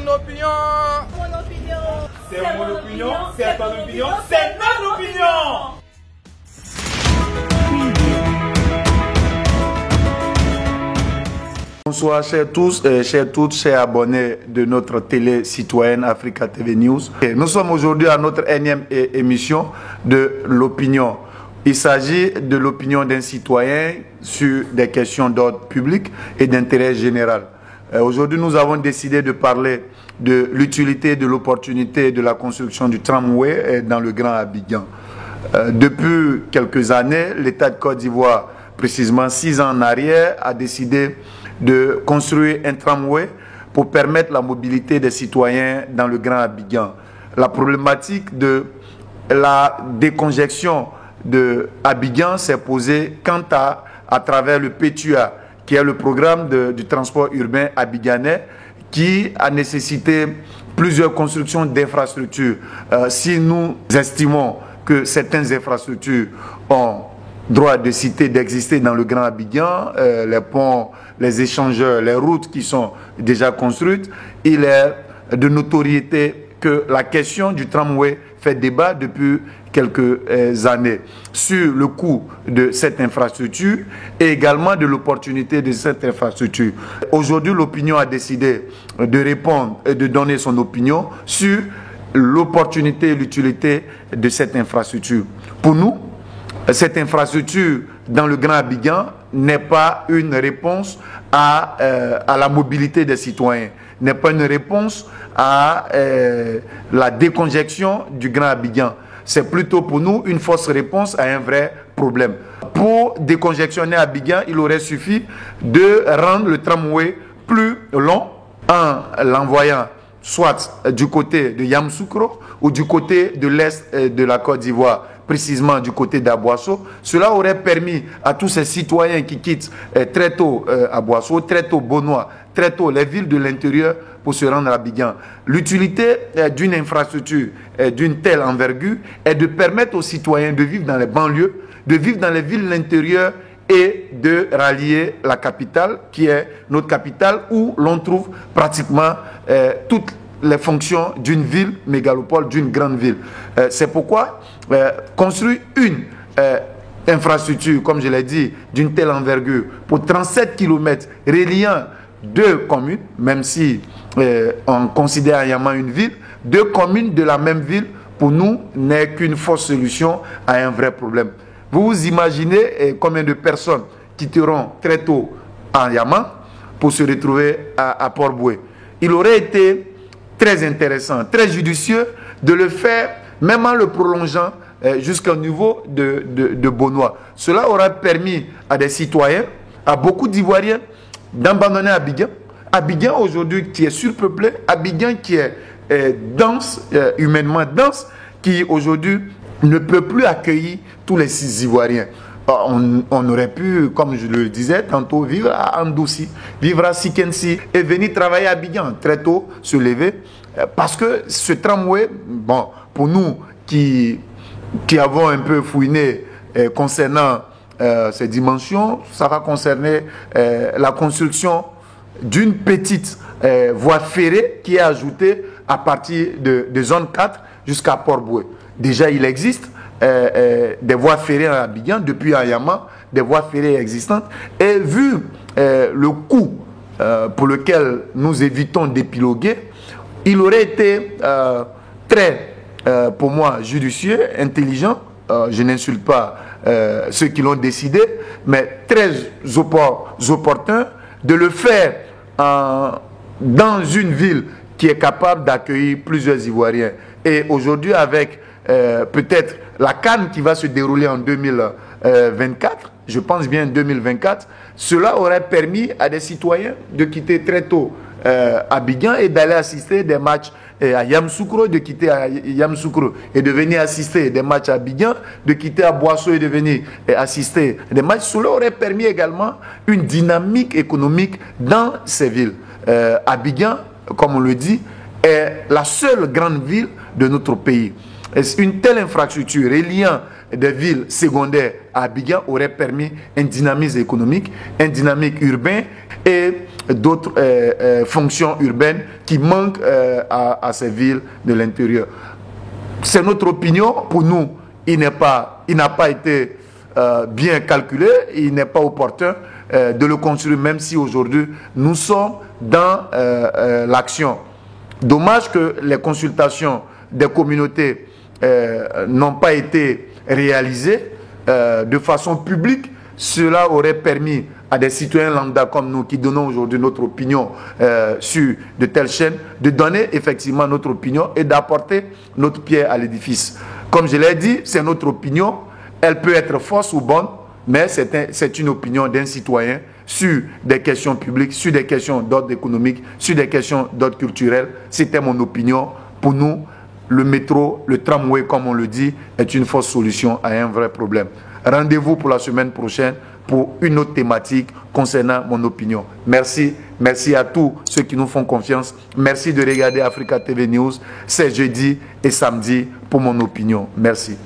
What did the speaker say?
mon opinion. C'est mon opinion, c'est ton opinion, c'est notre opinion. Bonsoir chers tous, chers toutes, chers abonnés de notre télé citoyenne Africa TV News. Nous sommes aujourd'hui à notre énième émission de l'opinion. Il s'agit de l'opinion d'un citoyen sur des questions d'ordre public et d'intérêt général. Aujourd'hui, nous avons décidé de parler de l'utilité, de l'opportunité de la construction du tramway dans le Grand Abidjan. Depuis quelques années, l'État de Côte d'Ivoire, précisément 6 ans en arrière, a décidé de construire un tramway pour permettre la mobilité des citoyens dans le Grand Abidjan. La problématique de la décongestion de Abidjan s'est posée quant à travers le PTUA, qui est le programme du transport urbain abidjanais, qui a nécessité plusieurs constructions d'infrastructures. Si nous estimons que certaines infrastructures ont droit de cité, d'exister dans le Grand Abidjan, les ponts, les échangeurs, les routes qui sont déjà construites, il est de notoriété que la question du tramway fait débat depuis quelques années sur le coût de cette infrastructure et également de l'opportunité de cette infrastructure. Aujourd'hui, l'opinion a décidé de répondre et de donner son opinion sur l'opportunité et l'utilité de cette infrastructure. Pour nous, cette infrastructure dans le Grand Abidjan n'est pas une réponse à la mobilité des citoyens, n'est pas une réponse à la décongestion du Grand Abidjan. C'est plutôt pour nous une fausse réponse à un vrai problème. Pour décongestionner Abidjan, il aurait suffi de rendre le tramway plus long en l'envoyant soit du côté de Yamoussoukro ou du côté de l'est de la Côte d'Ivoire, précisément du côté d'Aboasso. Cela aurait permis à tous ces citoyens qui quittent très tôt Aboasso, très tôt Bonois, très tôt les villes de l'intérieur pour se rendre à Abidjan. L'utilité d'une infrastructure d'une telle envergure est de permettre aux citoyens de vivre dans les banlieues, de vivre dans les villes de l'intérieur et de rallier la capitale, qui est notre capitale, où l'on trouve pratiquement toutes les fonctions d'une ville mégalopole, d'une grande ville. C'est pourquoi construire une infrastructure, comme je l'ai dit, d'une telle envergure, pour 37 km reliant deux communes, même si on considère Ayama une ville, deux communes de la même ville, pour nous, n'est qu'une fausse solution à un vrai problème. Vous vous imaginez combien de personnes quitteront très tôt Ayama pour se retrouver à Port-Boué. Il aurait été très intéressant, très judicieux de le faire, même en le prolongeant jusqu'au niveau de Bonois. Cela aurait permis à des citoyens, à beaucoup d'Ivoiriens, d'abandonner Abidjan. Abidjan aujourd'hui qui est surpeuplé, Abidjan qui est dense, humainement dense, qui aujourd'hui ne peut plus accueillir tous les 6 Ivoiriens. On aurait pu, comme je le disais tantôt, vivre à Andoussi, vivre à Sikensi et venir travailler à Abidjan, très tôt se lever, parce que ce tramway, bon, pour nous qui avons un peu fouiné concernant ces dimensions, ça va concerner la construction d'une petite voie ferrée qui est ajoutée à partir de zone 4 jusqu'à Port-Boué. Déjà, il existe des voies ferrées à Abidjan depuis Ayama, des voies ferrées existantes. Et vu le coût pour lequel nous évitons d'épiloguer, il aurait été très, pour moi, judicieux, intelligent. Je n'insulte pas ceux qui l'ont décidé, mais très opportun de le faire dans une ville qui est capable d'accueillir plusieurs Ivoiriens. Et aujourd'hui, avec peut-être la CAN qui va se dérouler en 2024, je pense bien 2024, cela aurait permis à des citoyens de quitter très tôt Abidjan et d'aller assister des matchs à Yamoussoukro, de quitter Yamoussoukro et de venir assister des matchs à Abidjan, de quitter Aboasso et de venir assister des matchs. Cela aurait permis également une dynamique économique dans ces villes. Abidjan, comme on le dit, est la seule grande ville de notre pays. Une telle infrastructure reliant des villes secondaires à Abidjan aurait permis un dynamisme économique, un dynamique urbain et d'autres fonctions urbaines qui manquent à ces villes de l'intérieur. C'est notre opinion. Pour nous, il n'a pas été bien calculé, il n'est pas opportun de le construire, même si aujourd'hui nous sommes dans l'action. Dommage que les consultations des communautés n'ont pas été réalisées de façon publique. Cela aurait permis à des citoyens lambda comme nous qui donnons aujourd'hui notre opinion sur de telles chaînes, de donner effectivement notre opinion et d'apporter notre pierre à l'édifice. Comme je l'ai dit, c'est notre opinion. Elle peut être fausse ou bonne, mais c'est une opinion d'un citoyen sur des questions publiques, sur des questions d'ordre économique, sur des questions d'ordre culturel. C'était mon opinion. Pour nous, le métro, le tramway, comme on le dit, est une fausse solution à un vrai problème. Rendez-vous pour la semaine prochaine pour une autre thématique concernant mon opinion. Merci. Merci à tous ceux qui nous font confiance. Merci de regarder Africa TV News. C'est jeudi et samedi pour mon opinion. Merci.